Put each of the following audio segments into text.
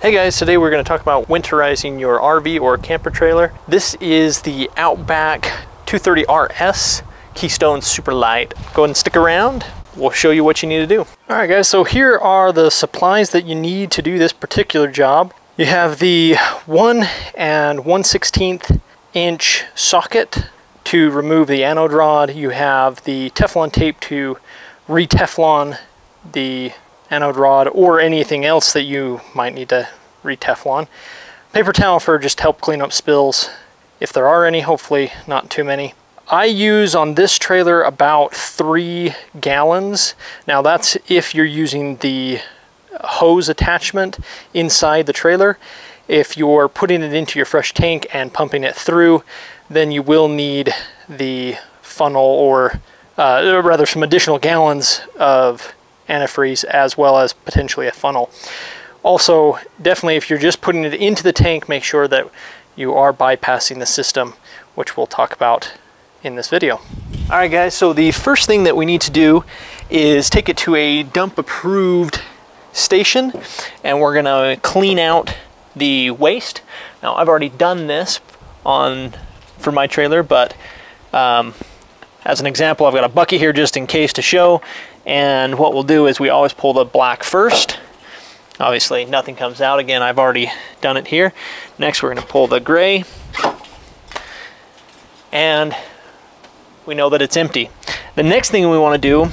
Hey guys, today we're going to talk about winterizing your RV or camper trailer. This is the Outback 230RS Keystone Super Light. Go ahead and stick around. We'll show you what you need to do. All right guys, so here are the supplies that you need to do this particular job. You have the 1 1/16 inch socket to remove the anode rod. You have the Teflon tape to re-Teflon the anode rod or anything else that you might need to re-Teflon. Paper towel for just help clean up spills if there are any, hopefully not too many. I use on this trailer about 3 gallons. Now that's if you're using the hose attachment inside the trailer. If you're putting it into your fresh tank and pumping it through, then you will need the funnel or rather some additional gallons of antifreeze as well as potentially a funnel. Also, definitely if you're just putting it into the tank, make sure that you are bypassing the system, which we'll talk about in this video. All right guys, so the first thing that we need to do is take it to a dump approved station, and we're gonna clean out the waste. Now I've already done this for my trailer, but as an example, I've got a bucket here just in case to show. And what we'll do is we always pull the black first. Obviously nothing comes out. Again, I've already done it here. Next we're going to pull the gray. And we know that it's empty. The next thing we want to do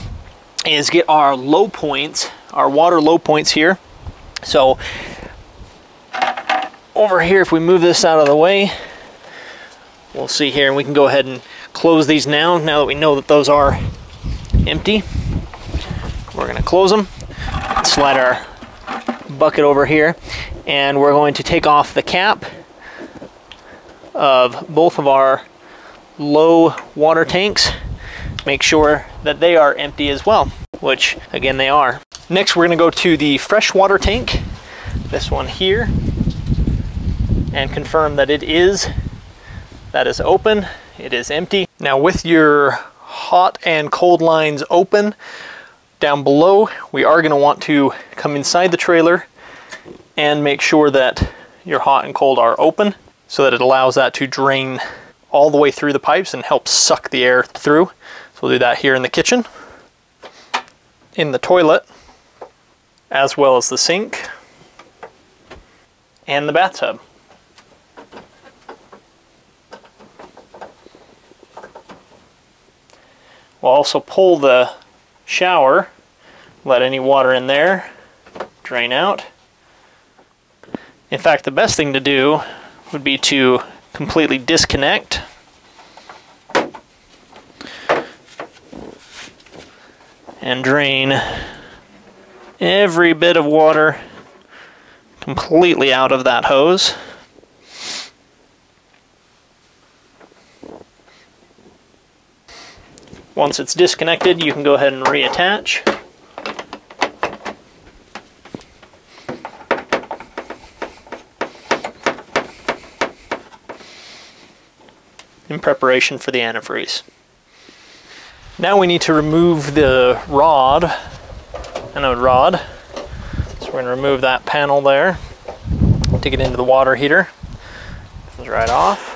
is get our low points, our water low points here. So over here, if we move this out of the way, we'll see here, and we can go ahead and close these now that we know that those are empty. We're going to close them, slide our bucket over here, and we're going to take off the cap of both of our low water tanks. Make sure that they are empty as well, which again they are. Next we're going to go to the fresh water tank, this one here, and confirm that that is open, it is empty. Now with your hot and cold lines open, down below, we are going to want to come inside the trailer and make sure that your hot and cold are open so that it allows that to drain all the way through the pipes and help suck the air through. So we'll do that here in the kitchen, in the toilet, as well as the sink and the bathtub. We'll also pull the shower, let any water in there drain out. In fact, the best thing to do would be to completely disconnect and drain every bit of water completely out of that hose. Once it's disconnected, you can go ahead and reattach. In preparation for the antifreeze. Now we need to remove the rod, anode rod. So we're going to remove that panel there, take it into the water heater. Comes right off.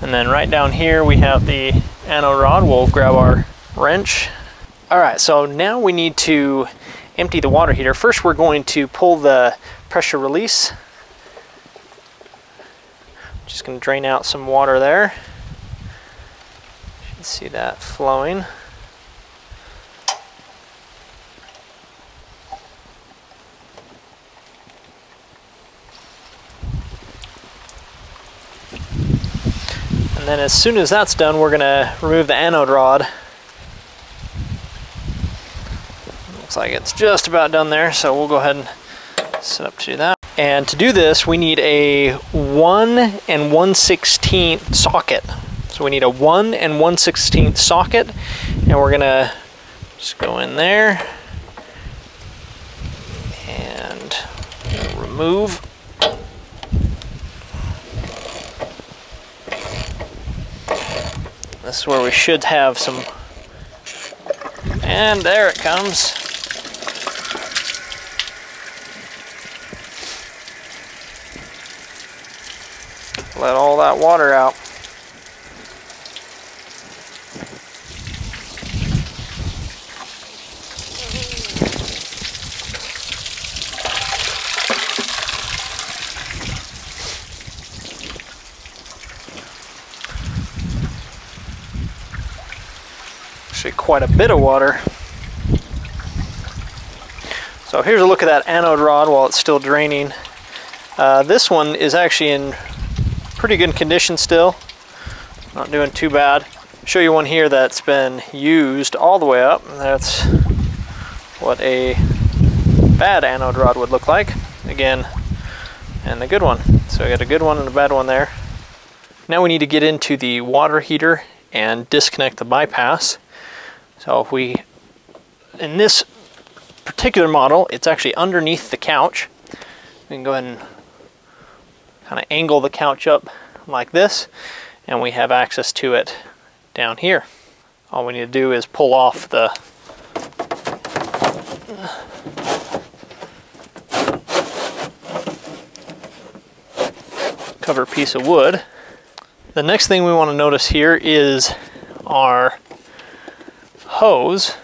And then right down here we have the anode rod. We'll grab our wrench. All right, so now we need to empty the water heater. First we're going to pull the pressure release. Just going to drain out some water there. You should see that flowing. And then as soon as that's done, we're going to remove the anode rod. Looks like it's just about done there, so we'll go ahead and set up to do that. And to do this, we need a 1 1/16 socket. So we need a 1 1/16 socket, and we're going to just go in there and remove. This is where we should have some, and there it comes. let all that water out. Actually quite a bit of water. So here's a look at that anode rod while it's still draining. This one is actually in pretty good condition still. Not doing too bad. Show you one here that's been used all the way up. That's what a bad anode rod would look like. Again, and the good one. So we got a good one and a bad one there. Now we need to get into the water heater and disconnect the bypass. So if we, in this particular model, it's actually underneath the couch. We can go ahead and kind of angle the couch up like this, and we have access to it down here. All we need to do is pull off the cover piece of wood. The next thing we want to notice here is our hose.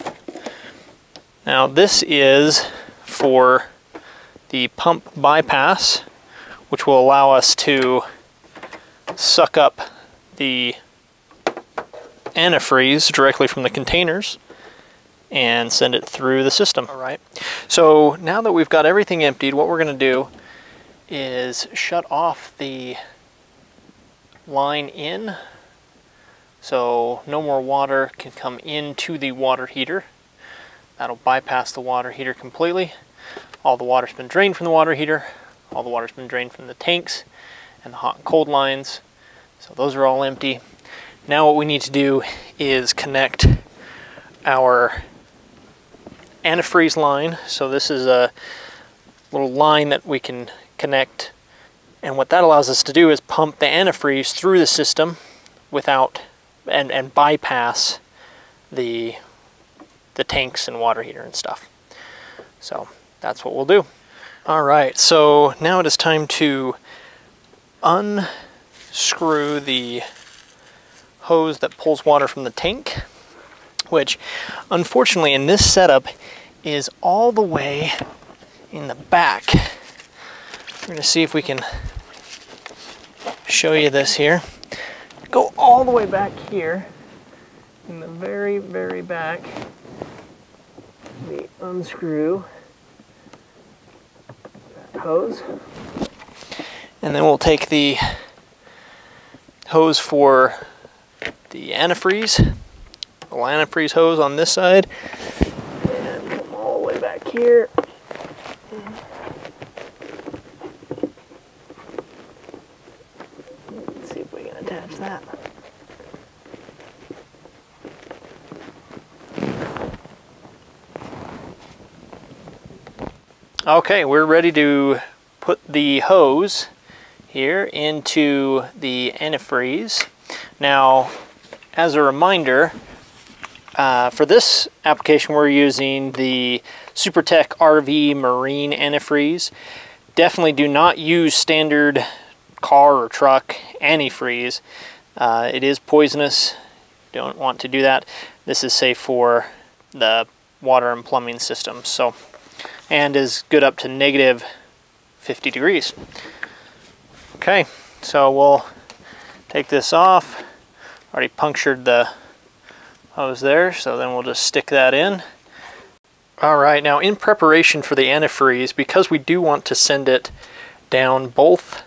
Now this is for the pump bypass, which will allow us to suck up the antifreeze directly from the containers and send it through the system. All right, so now that we've got everything emptied, what we're going to do is shut off the line in, so no more water can come into the water heater. That'll bypass the water heater completely. All the water's been drained from the water heater. All the water's been drained from the tanks and the hot and cold lines. So those are all empty. Now what we need to do is connect our antifreeze line. So this is a little line that we can connect. And what that allows us to do is pump the antifreeze through the system without and bypass the tanks and water heater and stuff. So that's what we'll do. All right, so now it is time to unscrew the hose that pulls water from the tank, which unfortunately in this setup is all the way in the back. We're gonna see if we can show you this here. Go all the way back here in the very, very back. We unscrew that hose, and then we'll take the hose for the antifreeze, the antifreeze hose on this side, and come all the way back here. Let's see if we can attach that. Okay, we're ready to put the hose here into the antifreeze. Now, as a reminder, for this application we're using the SuperTech RV Marine antifreeze. Definitely do not use standard car or truck antifreeze. It is poisonous. Don't want to do that. This is safe for the water and plumbing systems. So, and is good up to negative 50 degrees. Okay, so we'll take this off. Already punctured the hose there, so then we'll just stick that in. All right, now in preparation for the antifreeze, because we do want to send it down both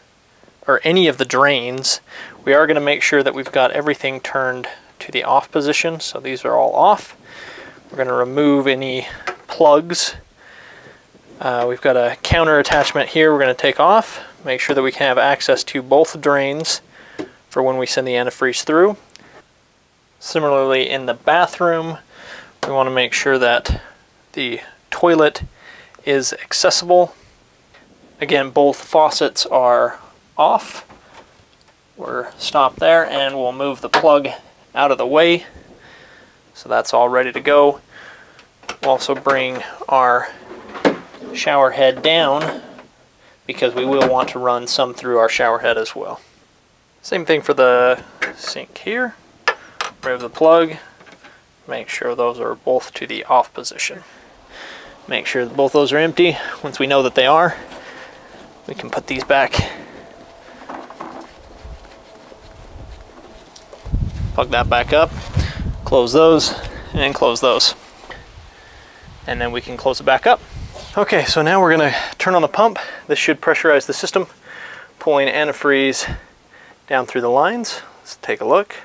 or any of the drains, we are going to make sure that we've got everything turned to the off position. So these are all off. We're going to remove any plugs. We've got a counter attachment here we're going to take off. Make sure that we can have access to both drains for when we send the antifreeze through. Similarly, in the bathroom, we want to make sure that the toilet is accessible. Again, both faucets are off. We're stopped there, and we'll move the plug out of the way. So that's all ready to go. We'll also bring our shower head down because we will want to run some through our shower head as well. Same thing for the sink here. Remove the plug. Make sure those are both to the off position. Make sure that both those are empty. Once we know that they are, we can put these back. Plug that back up, close those, and close those. And then we can close it back up. Okay, so now we're gonna turn on the pump. This should pressurize the system, pulling antifreeze down through the lines. Let's take a look.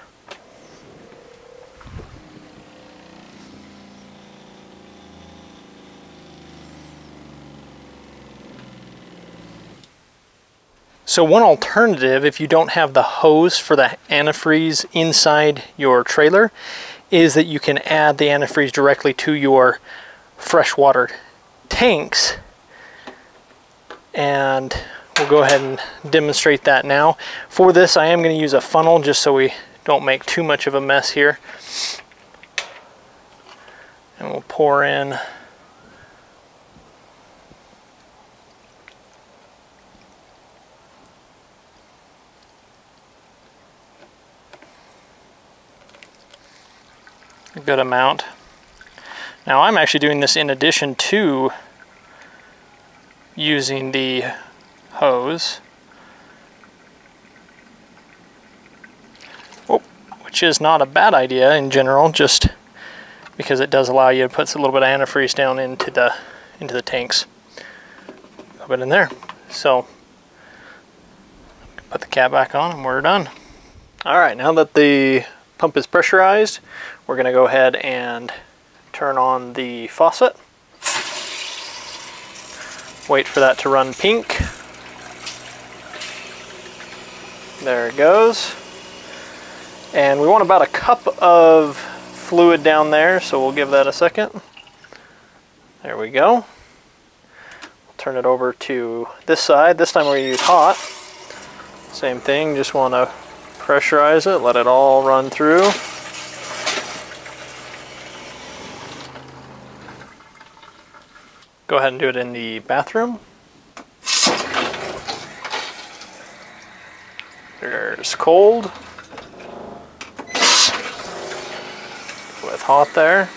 So one alternative, if you don't have the hose for the antifreeze inside your trailer, is that you can add the antifreeze directly to your freshwater tanks. And we'll go ahead and demonstrate that now. For this, I am going to use a funnel just so we don't make too much of a mess here. And we'll pour in a good amount. Now I'm actually doing this in addition to using the hose, which is not a bad idea in general, just because it does allow you to put a little bit of antifreeze down into the tanks. Put it in there. So put the cap back on and we're done. All right, now that the pump is pressurized, we're going to go ahead and turn on the faucet. Wait for that to run pink. There it goes. And we want about a cup of fluid down there, so we'll give that a second. There we go. We'll turn it over to this side. This time we're going to use hot. Same thing, just want to pressurize it, let it all run through. Go ahead and do it in the bathroom. There's cold with hot there.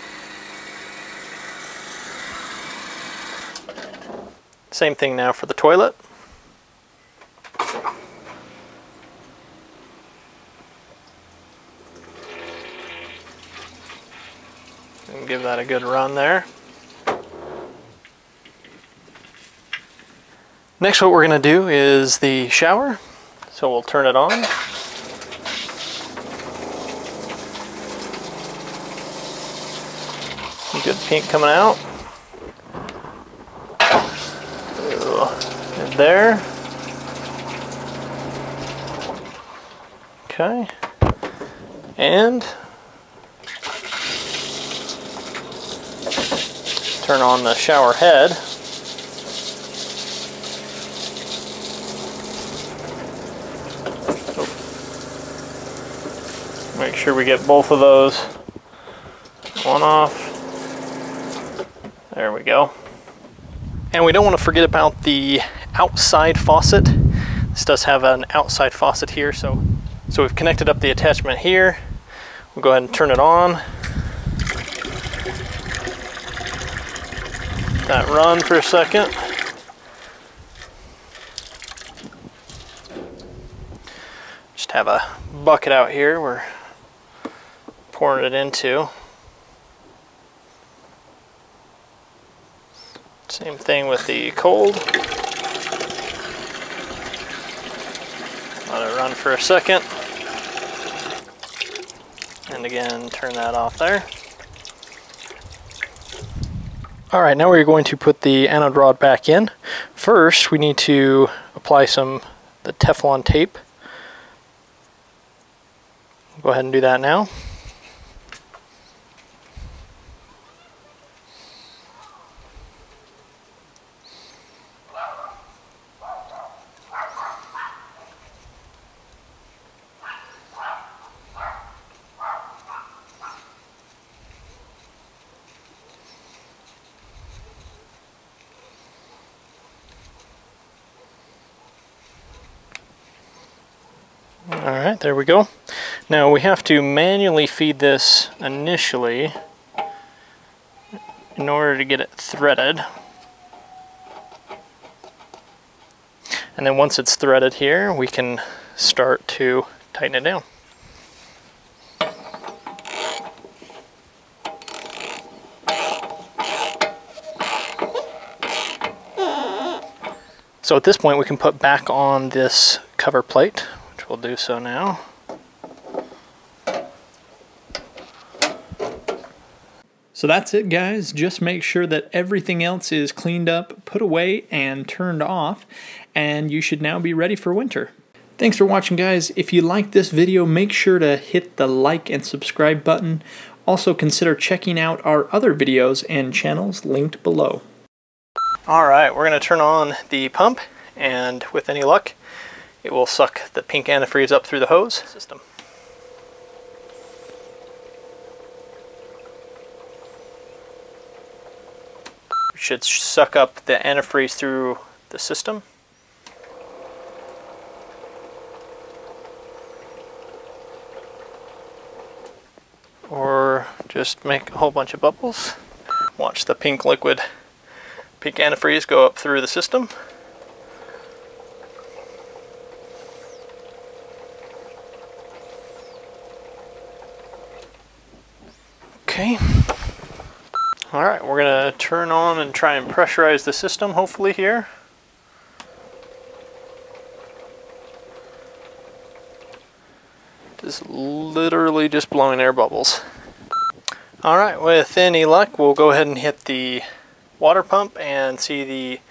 Same thing now for the toilet. And give that a good run there. Next, what we're going to do is the shower. So we'll turn it on. Good pink coming out. And there. Okay. And turn on the shower head. Make sure we get both of those on off. There we go. And we don't want to forget about the outside faucet. This does have an outside faucet here, so we've connected up the attachment here. We'll go ahead and turn it on. That run for a second. Just have a bucket out here we're pouring it into. Same thing with the cold. Let it run for a second. And again, turn that off there. All right, now we're going to put the anode rod back in. First, we need to apply the Teflon tape. Go ahead and do that now. All right, there we go. Now we have to manually feed this initially in order to get it threaded. And then once it's threaded here, we can start to tighten it down. So at this point we can put back on this cover plate, which we'll do so now. So that's it, guys. Just make sure that everything else is cleaned up, put away, and turned off, and you should now be ready for winter. Thanks for watching, guys. If you liked this video, make sure to hit the like and subscribe button. Also consider checking out our other videos and channels linked below. Alright, we're going to turn on the pump, and with any luck, it will suck the pink antifreeze up through the hose system. It should suck up the antifreeze through the system. Or just make a whole bunch of bubbles. Watch the pink antifreeze go up through the system. Okay. Alright, we're going to turn on and try and pressurize the system, hopefully here. Just literally just blowing air bubbles. Alright, with any luck, we'll go ahead and hit the water pump and see the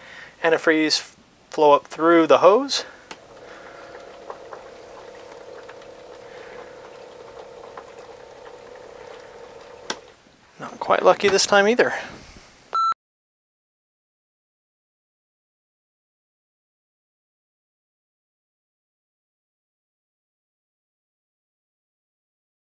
antifreeze flow up through the hose. Not quite lucky this time either.